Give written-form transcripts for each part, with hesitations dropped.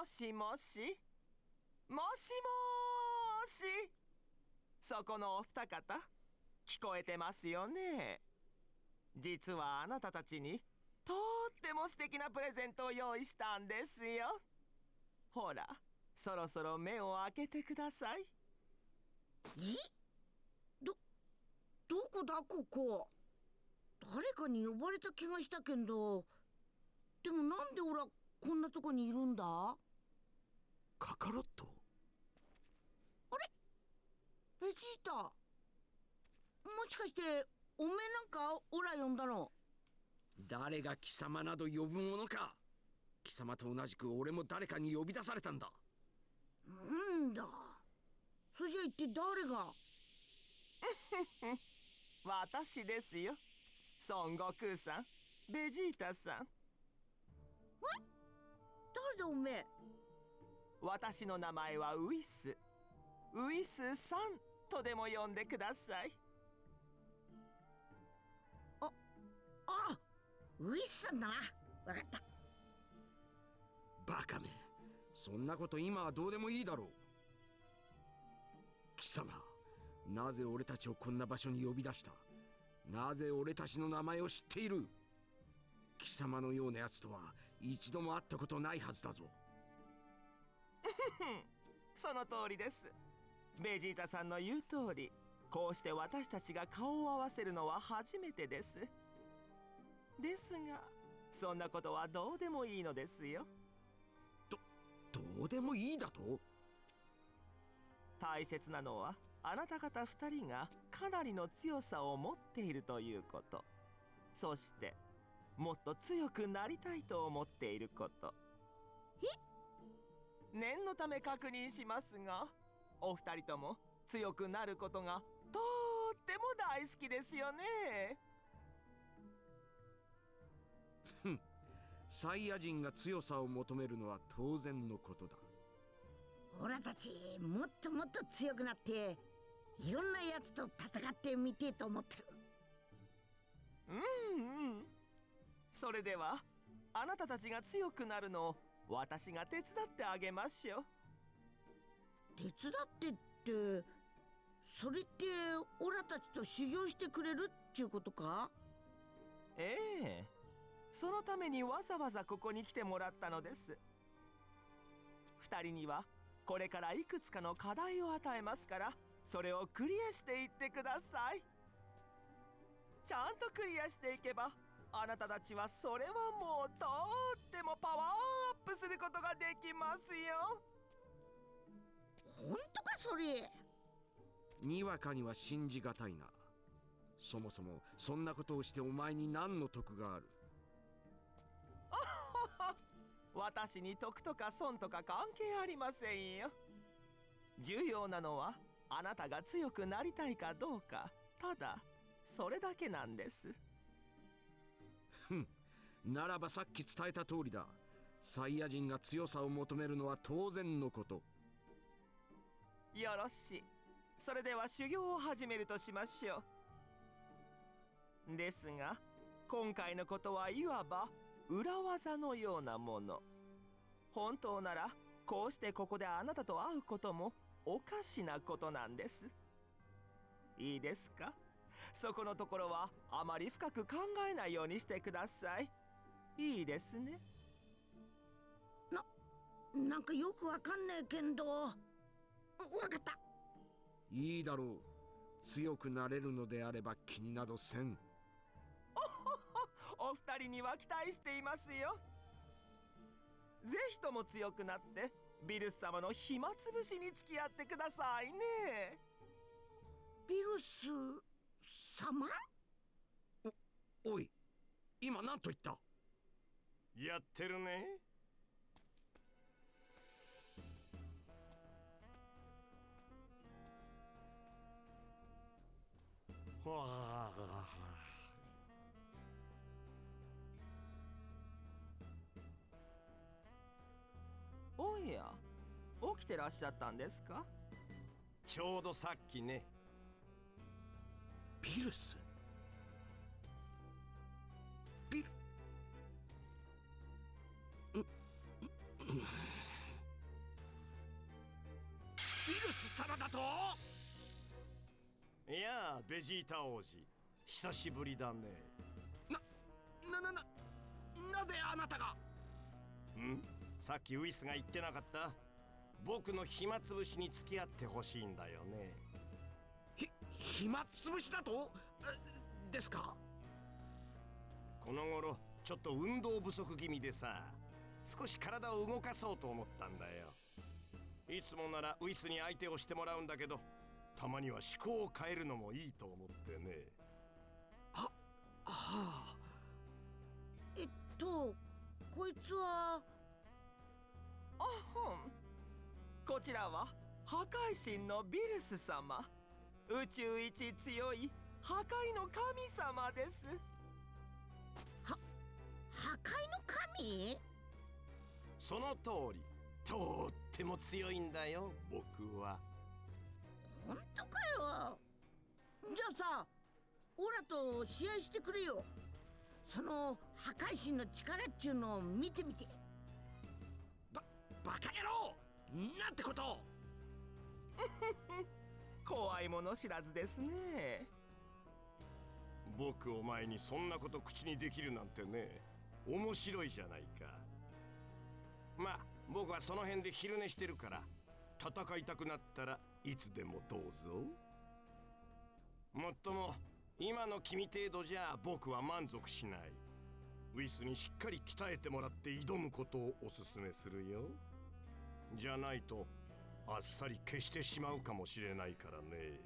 もしもしもしもーし、そこのお二方、聞こえてますよね。実はあなたたちにとっても素敵なプレゼントを用意したんですよ。ほら、そろそろ目を開けてください。どこだここ。誰かに呼ばれた気がしたけど、でもなんでオラこんなとこにいるんだ？カカロット？あれ、ベジータ、もしかしておめえなんかオラ呼んだの？誰が貴様など呼ぶものか。貴様と同じく俺も誰かに呼び出されたんだ。なんだ、それじゃ一体誰が？私ですよ、孫悟空さん、ベジータさん。誰だおめえ？私の名前はウィスさんとでも呼んでください。ウィスさんだな。わかった。バカめ、そんなこと今はどうでもいいだろう。貴様、なぜ俺たちをこんな場所に呼び出した？なぜ俺たちの名前を知っている？貴様のようなやつとは一度も会ったことないはずだぞ。その通りです。ベジータさんの言う通り、こうして私たちが顔を合わせるのは初めてです。ですが、そんなことはどうでもいいのですよ。どうでもいいだと？大切なのはあなた方2人がかなりの強さを持っているということ、そしてもっと強くなりたいと思っていること。念のため確認しますが、お二人とも強くなることがとっても大好きですよね。サイヤ人が強さを求めるのは当然のことだ。オラたちもっともっと強くなっていろんなやつと戦ってみてえと思ってる。それではあなたたちが強くなるのを私が手伝ってあげましょう。手伝ってって、それってオラたちと修行してくれるっちゅうことか？ええ、そのためにわざわざここに来てもらったのです。2人にはこれからいくつかの課題を与えますから、それをクリアしていってください。ちゃんとクリアしていけば、あなたたちはそれはもうとってもパワーアップすることができますよ。本当かそれ？にわかには信じがたいな。そもそもそんなことをしてお前に何の得がある？私に得とか損とか関係ありませんよ。重要なのはあなたが強くなりたいかどうか、ただそれだけなんです。ならばさっき伝えた通りだ。サイヤ人が強さを求めるのは当然のこと。よろしい。それでは修行を始めるとしましょう。ですが、今回のことはいわば裏技のようなもの。本当ならこうしてここであなたと会うこともおかしなことなんです。いいですか？そこのところはあまり深く考えないようにしてください。いいですね。なんかよくわかんねえけど、わかった。いいだろう。強くなれるのであれば気になどせん。お二人には期待していますよ。ぜひとも強くなってビルス様の暇つぶしに付き合ってくださいね。ビルス様？おい、今何と言った？やってるね。わあ、おや、起きてらっしゃったんですか？ちょうどさっきね。ビルス？ビル？ルス様だと。いやあ、ベジータ王子、久しぶりだね。なぜあなたが。さっきウイスが言ってなかった？僕の暇つぶしに付き合ってほしいんだよね。暇つぶしだとですか。この頃ちょっと運動不足気味でさ、少し体を動かそうと思ったんだよ。いつもならウイスに相手をしてもらうんだけど、たまには思考を変えるのもいいと思ってね。はあ。こいつは。あほん。こちらは破壊神のビルス様。宇宙一強い破壊の神様です。破壊の神？その通り。とっても強いんだよ、僕は。本当かよ。じゃあさ、オラと試合してくれよ。その破壊神の力っちゅうのを見てみて。バカ野郎、なんてこと。怖いもの知らずですね。僕を前にそんなこと口にできるなんてね、面白いじゃないか。まあ僕はその辺で昼寝してるから、戦いたくなったらいつでもどうぞ。もっとも今の君程度じゃ僕は満足しない。ウィスにしっかり鍛えてもらって挑むことをおすすめするよ。じゃないとあっさり消してしまうかもしれないからね。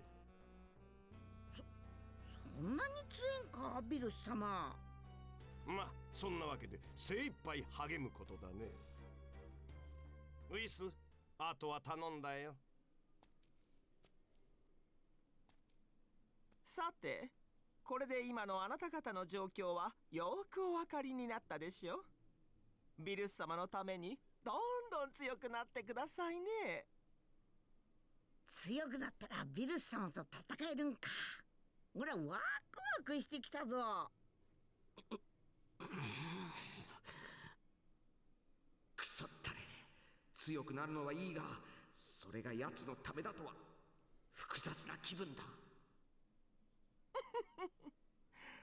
そんなに強いんか、ビルス様。まあそんなわけで精一杯励むことだね。ウィス、あとは頼んだよ。さて、これで今のあなた方の状況はよくお分かりになったでしょ。ビルス様のためにどんどん強くなってくださいね。強くなったらビルス様と戦えるんか。俺はワクワクしてきたぞ。くそったれ。強くなるのはいいが、それが奴のためだとは複雑な気分だ。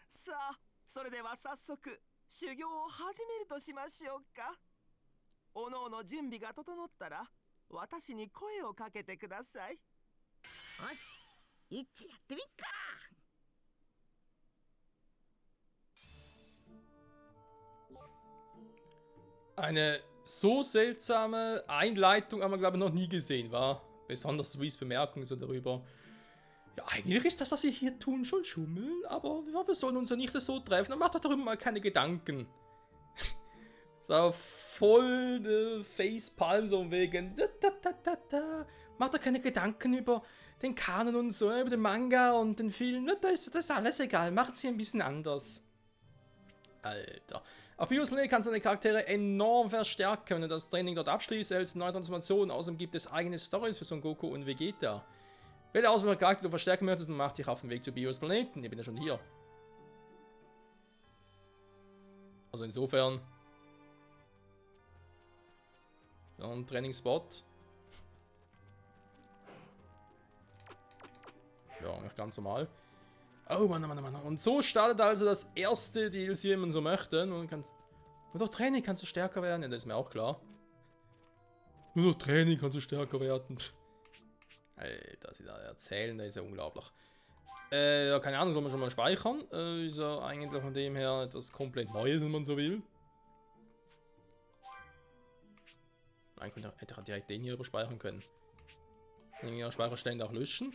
さあ、それでは早速修行を始めるとしましょうか。おのおの準備が整ったら私に声をかけてください。よし、一致やってみっか。Eine so seltsame Einleitung haben wir, glaube ich, noch nie gesehen, war. Besonders Rees Bemerkung so darüber. Ja, eigentlich ist das, was wir hier tun, schon Schummeln, aber ja, wir sollen uns ja nicht so treffen. Dann macht euch darüber mal keine Gedanken. So, voll Facepalm, so wegen. Macht euch keine Gedanken über den Kanon und so, über den Manga und den Film. Das ist alles egal. Macht sie ein bisschen anders. Alter. Auf Bios Planet kannst du deine Charaktere enorm verstärken, wenn du das Training dort abschließt, erhältst du neue Transformationen. Außerdem gibt es eigene Stories für Son Goku und Vegeta. Wähle aus, welchen Charakter du verstärken möchtest und mach dich auf den Weg zu Bios Planeten. Ich bin ja schon hier. Also insofern. So ein Trainingsspot. Ja, ganz normal. Oh Mann, Mann, Mann. Und so startet also das erste DLC, wenn man so möchte. Nur durch Training kannst du stärker werden. Ja, das ist mir auch klar. Nur durch Training kannst du stärker werden. Alter, sie da erzählen, das ist ja unglaublich. Ja, keine Ahnung, soll man schon mal speichern? Ist ja eigentlich von dem her etwas komplett Neues, wenn man so will. Man könnte hätte direkt den hier überspeichern können. Den Speicherstände auch löschen.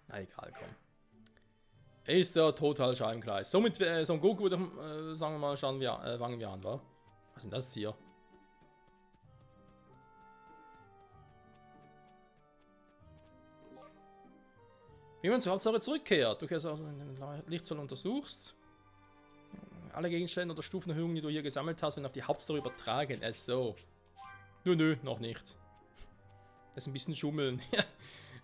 Na egal, komm. Ist ja total scheibenklar. Somit Son Goku, sagen wir mal, fangen wir an, wa? Was ist denn das hier? Wie man zur Hauptsache zurückkehrt. Du kehrst also in den Lichtsaal untersuchst. Alle Gegenstände oder Stufenerhöhungen, die du hier gesammelt hast, werden auf die Hauptstory übertragen. So. Nö, noch nicht. Das ist ein bisschen Schummeln.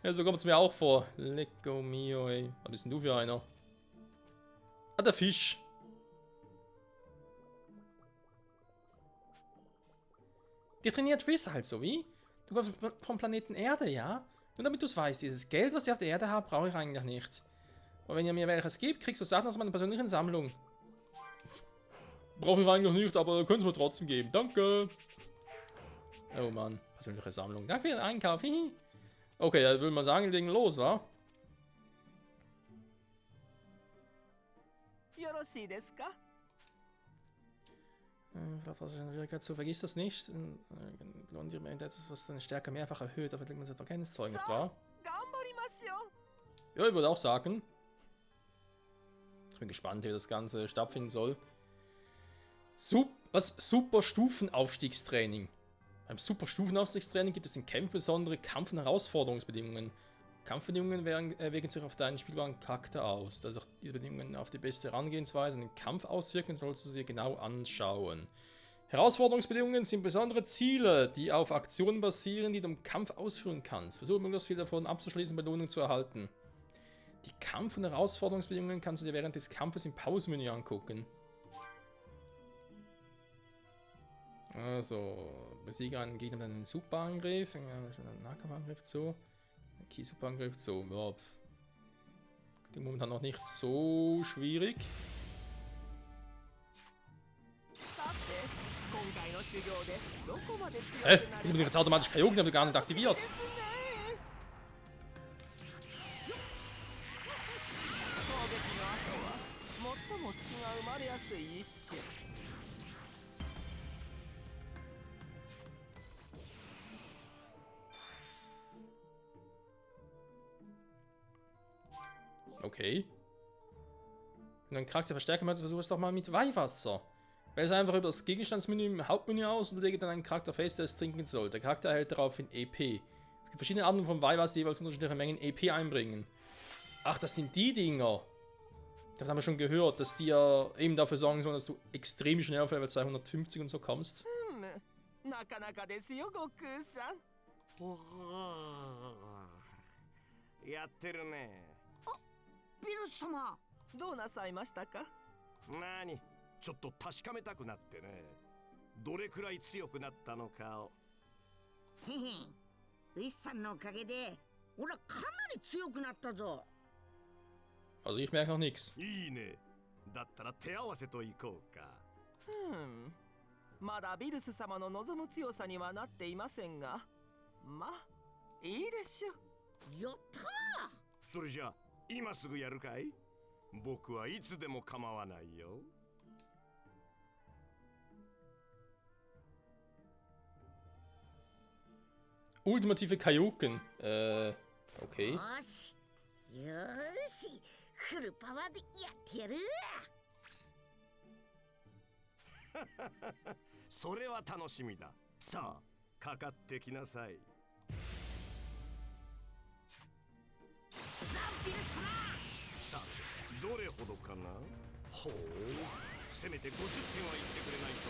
Ja, so kommt es mir auch vor. Lecco mio, ey. Was bist denn du für einer? Ah, der Fisch. Ihr trainiert Whis halt so, wie? Du kommst vom Planeten Erde, ja? Nur damit du es weißt, dieses Geld, was ihr auf der Erde habt, brauche ich eigentlich nicht. Aber wenn ihr mir welches gibt, kriegst du Sachen aus meiner persönlichen Sammlung. Brauche ich eigentlich nicht, aber könnt ihr mir trotzdem geben. Danke. Oh Mann, persönliche Sammlung. Danke für den Einkauf. Okay, dann würde man sagen, legen los, wa? よろしいですか？ Vielleicht hast du eine Schwierigkeit so, vergiss das nicht. Lohnt dir etwas, was deine Stärke mehrfach erhöht, aber liegt man das Erkenntniszeug, nicht wahr? 頑張りますよ。 Ja, ich würde auch sagen. Ich bin gespannt, wie das Ganze stattfinden soll. Super Stufenaufstiegstraining. Beim Super Stufenaufstiegstraining gibt es in Kämpfen besondere Kampf- und Herausforderungsbedingungen. Kampfbedingungen wirken sich auf deinen spielbaren Charakter aus. Da sich diese Bedingungen auf die beste Herangehensweise an den Kampf auswirken, sollst du sie genau anschauen. Herausforderungsbedingungen sind besondere Ziele, die auf Aktionen basieren, die du im Kampf ausführen kannst. Versuche möglichst viel davon abzuschließen, Belohnung zu erhalten. Die Kampf- und Herausforderungsbedingungen kannst du dir während des Kampfes im Pausenmenü angucken. Also, besiege einen Gegner mit einem Superangriff, einen Nahkampfangriff zu. Key-Superangriff zu. Ja, klingt momentan noch nicht so schwierig. さて、今回の修行でどこまで強くな Hä? る Wieso bin ich jetzt automatisch Kaioken? Ich habe gar nicht aktiviert. ですね。攻撃の後は最も隙が生まれやすい一種。 Okay. Wenn du einen Charakter verstärken möchtest, versuch es doch mal mit Weihwasser. Wähle es einfach über das Gegenstandsmenü im Hauptmenü aus und lege dann einen Charakter fest, der es trinken soll. Der Charakter erhält daraufhin EP. Es gibt verschiedene Arten von Weihwasser, die jeweils unterschiedliche Mengen EP einbringen. Ach, das sind die Dinger. Das haben wir schon gehört, dass die ja eben dafür sorgen sollen, dass du extrem schnell auf Level 250 und so kommst. なかなかですよ、悟空さん。やってるね。ビルス様。どうなさいましたか？なに、ちょっと確かめたくなってね。どれくらい強くなったのかを。へへ。ウィスさんのおかげで、俺はかなり強くなったぞ。 Also ich merke noch nichts. いいね。だったら手合わせといこうか。まだビルス様の望む強さにはなっていませんが、まあいいでしょう。やったー。それじゃあ今すぐやるかい？僕はいつでも構わないよ。Ultimative Kaioken. Okay. よし。よーし。フルパワーでやってやる。それは楽しみだ。さあ、かかってきなさい。ザ・ビルス様。さあ、どれほどかな？ほう、せめて50点は言ってくれないと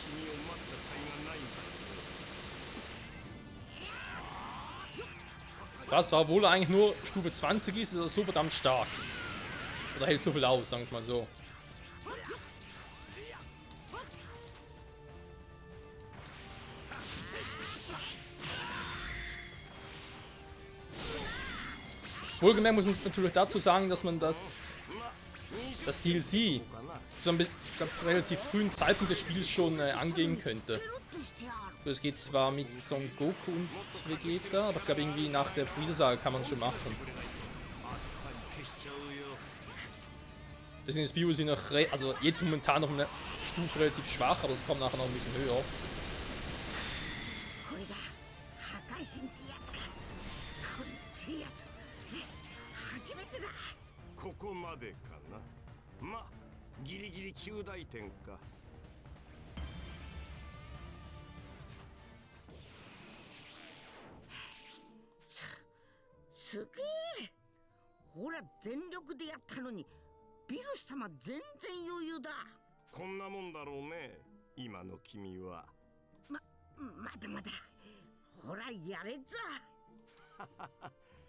君を待った甲斐がないんだ。 Das krass war, obwohl er eigentlich nur Stufe 20 ist er so verdammt stark. Oder hält so viel aus, sagen wir es mal so. Wohlgemerkt muss ich natürlich dazu sagen, dass man das DLC zu einem relativ frühen Zeitpunkt des Spiels schon angehen könnte. Das geht zwar mit Son Goku und Vegeta, aber ich glaube irgendwie nach der Freezer-Saga kann man es schon machen. Deswegen ist Bio sie noch, also jetzt momentan noch eine Stufe relativ schwach, aber es kommt nachher noch ein bisschen höher. ここまでかな。ま、ギリギリ9大点か。すげえ。ほら全力でやったのにビルス様全然余裕だ。こんなもんだろうね、今の君は。まだまだ。ほらやれざ。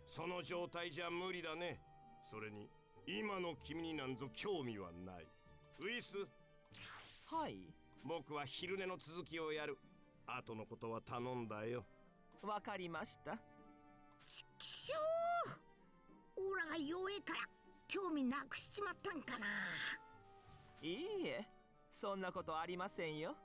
その状態じゃ無理だね。それに今の君になんぞ興味はない。ウィス、はい。僕は昼寝の続きをやる。後のことは頼んだよ。わかりました。ちくしょう、オラが弱えから興味なくしちまったんかな。いいえ、そんなことありませんよ。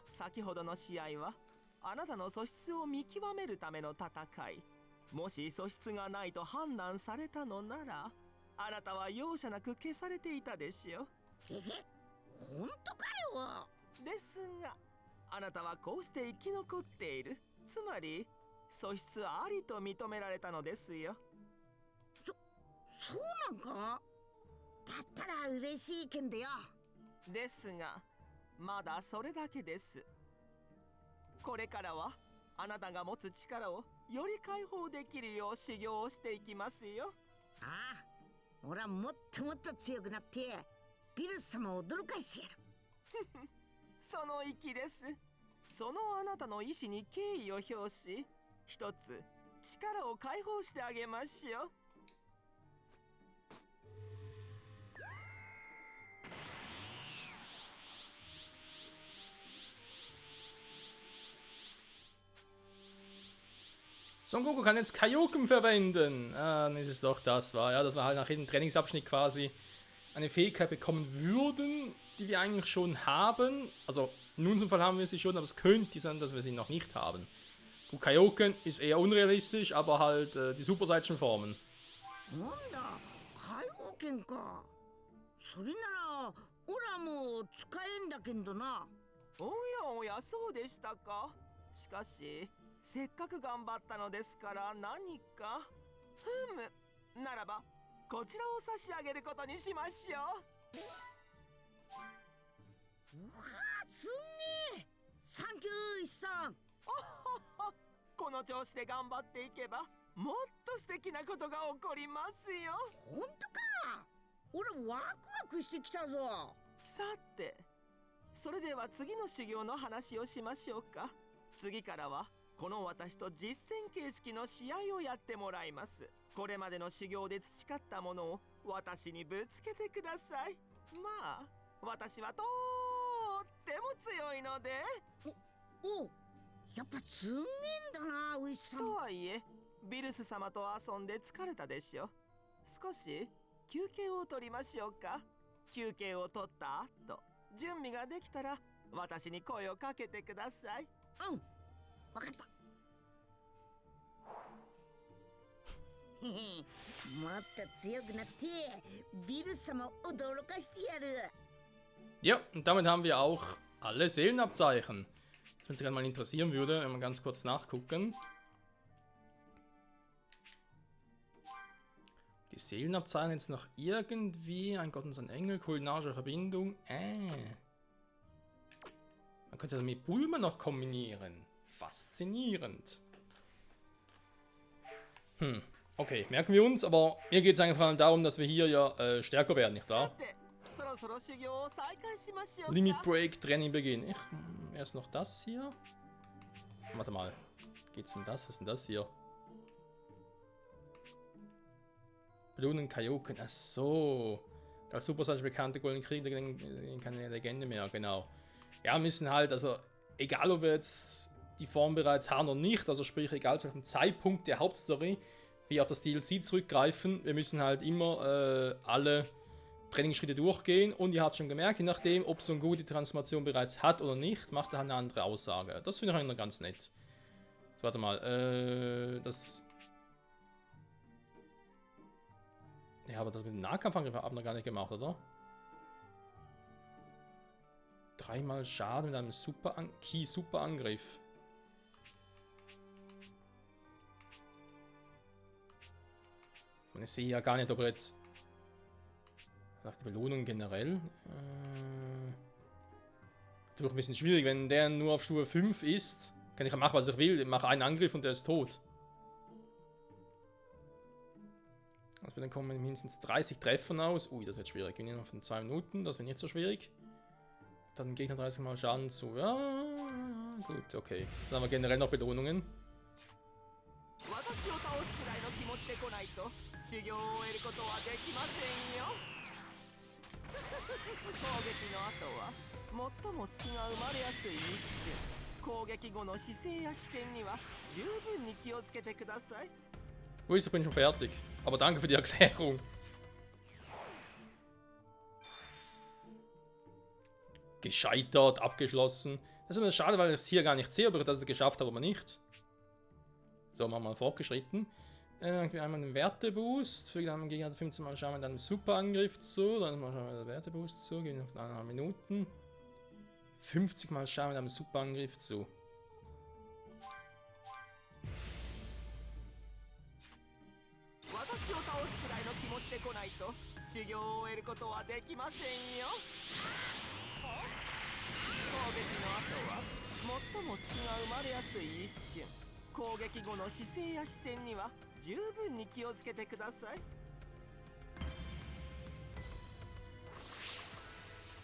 先ほどの試合はあなたの素質を見極めるための戦い。もし素質がないと判断されたのなら、あなたは容赦なく消されていたでしょう。本当かよ。ですが、あなたはこうして生き残っている。つまり素質ありと認められたのですよ。そうなんか。だったら嬉しいけんだよ。ですが、まだそれだけです。これからはあなたが持つ力をより解放できるよう修行をしていきますよ。ああ、俺はもっともっと強くなってビルス様を驚かしてやる。その意です。そのあなたの意志に敬意を表し、一つ力を解放してあげましょう。Son Goku kann jetzt Kaioken verwenden. Ah, dann ist es doch das war. Ja, dass wir halt nach jedem Trainingsabschnitt quasi eine Fähigkeit bekommen würden, die wir eigentlich schon haben. Also in unserem Fall haben wir sie schon, aber es könnte sein, dass wir sie noch nicht haben. Gut, Kaioken ist eher unrealistisch, aber halt die Super Saiyan Formen. なんだ、解放権か。それならオラも使えんだけどな。おやおや、そうでしたか。しかしせっかく頑張ったのですから何か。ふむ、ならばこちらを差し上げることにしましょう。うわー、すんねえ。サンキュー、イッさん。この調子で頑張っていけばもっと素敵なことが起こりますよ。ほんとか。俺ワクワクしてきたぞ。さて、それでは次の修行の話をしましょうか。次からはこの私と実践形式の試合をやってもらいます。これまでの修行で培ったものを私にぶつけてください。まあ私はとっても強いので。お、やっぱすんげえんだな、ウイスさん。とはいえビルス様と遊んで疲れたでしょ。少し休憩を取りましょうか。休憩を取った後、準備ができたら私に声をかけてください。うん、わかった。もっと強くなってビルス様を驚かしてやる。Ja, und damit haben wir auch alle Seelenabzeichen. Was mich gerade mal interessieren würde, wenn wir ganz kurz nachgucken. Die Seelenabzeichen jetzt noch irgendwie. Ein Gott und sein Engel, kulinarische Verbindung. Man könnte das mit Bulma noch kombinieren. Faszinierend. Okay, merken wir uns, aber mir geht es eigentlich vor allem darum, dass wir hier ja stärker werden, nicht wahr? Limit Break, Training Beginn. Erst noch das hier. Warte mal. Geht's um das? Was ist denn das hier? Belohnung Kaioken. Ach so. Als Super Saiyan bekannte Golden Krieger keine Legende mehr, genau. Ja, müssen halt, also egal ob wir jetzt die Form bereits haben oder nicht, also sprich egal zu welchem Zeitpunkt der Hauptstory wir auf das DLC zurückgreifen, wir müssen halt immer alle Trainingsschritte durchgehen und ihr habt schon gemerkt, je nachdem, ob so ein Goku die Transformation bereits hat oder nicht, macht er eine andere Aussage. Das finde ich eigentlich ganz nett. So, warte mal, das... Ja, aber das mit dem Nahkampfangriff haben wir gar nicht gemacht, oder? 3-mal Schaden mit einem Key-Super-Angriff. Ich sehe ja gar nicht, ob er jetzt... Nach der Belohnung generell... Natürlich ein bisschen schwierig, wenn der nur auf Stufe 5 ist. Kann ich ja machen, was ich will. Ich mache einen Angriff und der ist tot. Also dann kommen wir mindestens 30 Treffern aus. Ui, das wird schwierig. Wir nehmen noch von 2 Minuten, das wird nicht so schwierig. Dann Gegner 30 Mal Schaden zu. Ja, gut, okay. Dann haben wir generell noch Belohnungen. 攻撃後の姿勢や視線には十分に気をつけてください。 Ui, ich bin schon fertig. Aber danke für die Erklärung. Gescheitert, abgeschlossen. Das ist immer schade, weil ich es hier gar nicht sehe, ob ich das geschafft habe oder nicht. So, machen wir mal fortgeschritten. Irgendwie einmal einen Werteboost. Füge einem Gegner 15 Mal Schaden mit einem Superangriff zu. Dann machen wir den Werteboost zu. Gehen auf 1,5 Minuten. 50 Mal Schaden mit einem Superangriff zu. 私を倒すくらいの気持ちで来ないと修行を終えることはできませんよ。攻撃の後は最も隙が生まれやすい一瞬。攻撃後の姿勢や視線には十分に気をつけてください。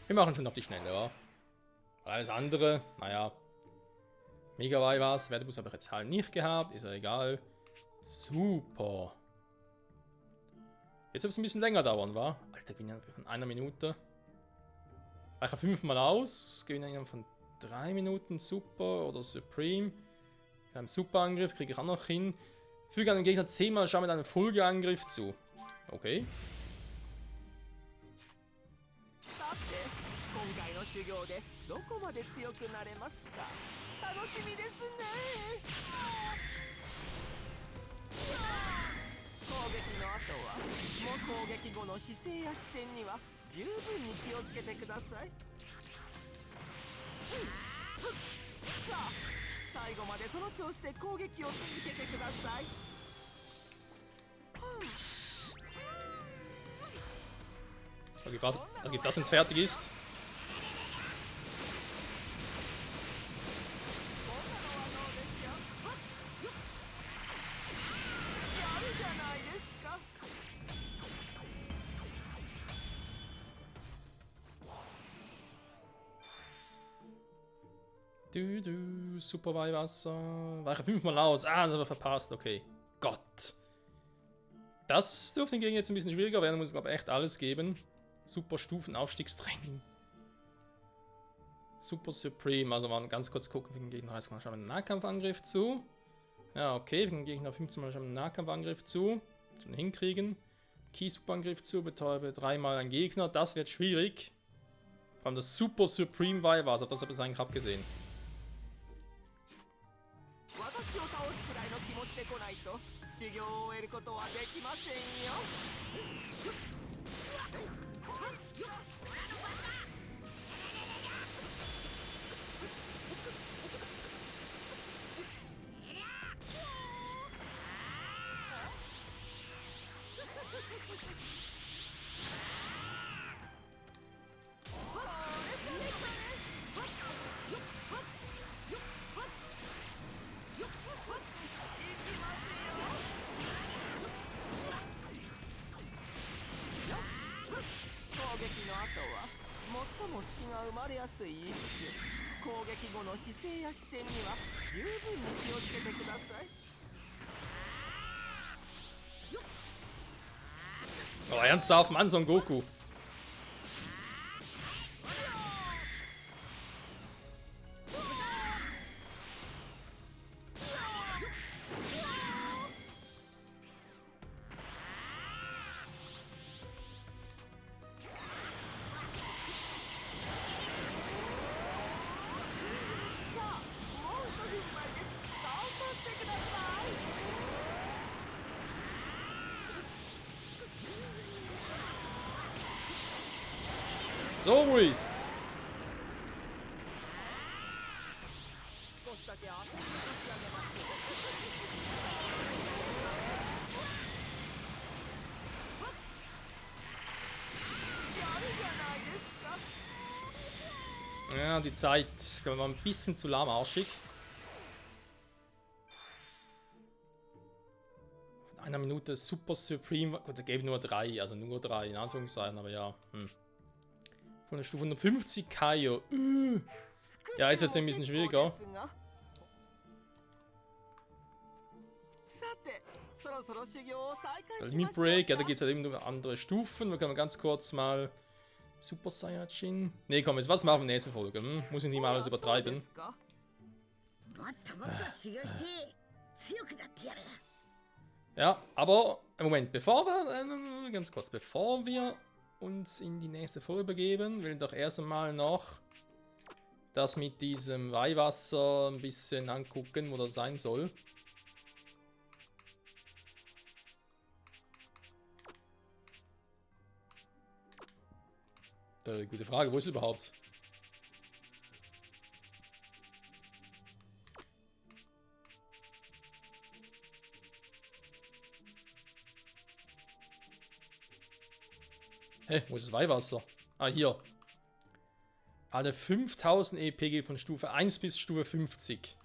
Wir machen schon auf die Schnelle, ja. Alles andere, naja. Mega was. Wertebus habe ich jetzt halt nicht gehabt. Ist ja egal. Super. Jetzt wird es ein bisschen länger dauern, wa? Alter, ich bin ja von 1 Minute. Weiche 5-mal aus. Gewinne innerhalb von 3 Minuten Super oder Supreme. Mit einem Superangriff kriege ich auch noch hin. Füge einem Gegner 10-mal Schaden mit einem Folgeangriff zu. Okay. さて、今回の修行でどこまで強くなれますか。楽しみですね。攻撃の後はもう攻撃後の姿勢や視線には十分に気をつけてください。さあ、最後までその調子で攻撃を続けてください。Was gibt das, wenn es fertig ist? こんなのはどうでしょう。やるじゃないですか。 Super Weihwasser. Weiche 5-mal aus. Ah, das haben wir verpasst. Okay. Gott. Das dürfte hingegen jetzt ein bisschen schwieriger werden. Muss ich glaube echt alles geben. Super Stufenaufstiegstraining. Super Supreme. Also mal ganz kurz gucken. Wir gegen 30 Mal einen Nahkampfangriff zu. Ja, okay. Wir gegen 15 Mal einen Nahkampfangriff zu. Zum Hinkriegen. Key Superangriff zu. Betäube 3-mal einen Gegner. Das wird schwierig. Vor allem das Super Supreme Weihwasser. Auf das habe ich eigentlich abgesehen. 私を倒すくらいの気持ちで来ないと修行を終えることはできませんよ。攻撃の後は最も隙が生まれやすい一瞬。攻撃後の姿勢や視線には十分に気をつけてください。 Oh, ernsthaft, Mann, Son Goku. So, Luis. 少しだけ足を差し上げますよ。やるじゃないですか。 Ja, die Zeit war ein bisschen zu lahmarschig. Von 1 Minute Super Supreme. Gut, da gebe ich nur 3, also nur 3 in Anführungszeichen, aber ja. Von der Stufe 150 Kaio. Ja, jetzt wird es ein bisschen schwieriger. Limit Break, ja, da geht es halt eben um andere Stufen. Da können wir ganz kurz mal Super Saiyajin. Ne, komm, jetzt was machen wir in der nächsten Folge? Muss ich nicht mal alles übertreiben. もっともっと修行して強くなってやる。 Ja, aber Moment, bevor wir, ganz kurz, bevor wir uns in die nächste Folge begeben, will ich doch erst einmal noch das mit diesem Weihwasser ein bisschen angucken, wo das sein soll. Gute Frage, wo ist es überhaupt? Hä, wo ist das Weihwasser? Ah, hier. Alle 5000 EP geht von Stufe 1 bis Stufe 50.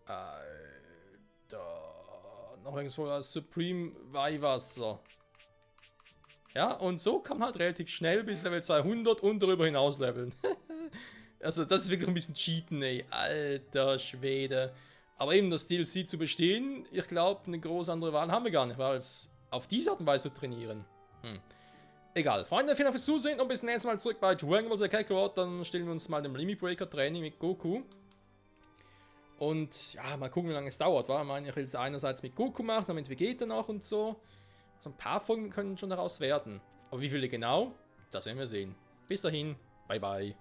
Alter. Noch irgendwo als Supreme Weihwasser. Ja, und so kann man halt relativ schnell bis Level 200 und darüber hinaus leveln. Also das ist wirklich ein bisschen Cheaten, ey. Alter Schwede. Aber eben das DLC zu bestehen, ich glaube, eine große andere Wahl haben wir gar nicht, weil es auf diese Art und Weise zu trainieren. Egal. Freunde, vielen Dank fürs Zusehen und bis zum nächsten Mal zurück bei Dragon Ball Z Kakarot. Dann stellen wir uns mal dem Limit Breaker Training mit Goku. Und ja, mal gucken, wie lange es dauert. Wa? Ich meine, ich will es einerseits mit Goku machen, dann mit Vegeta noch und so. Also ein paar Folgen können schon daraus werden. Aber wie viele genau, das werden wir sehen. Bis dahin, bye bye.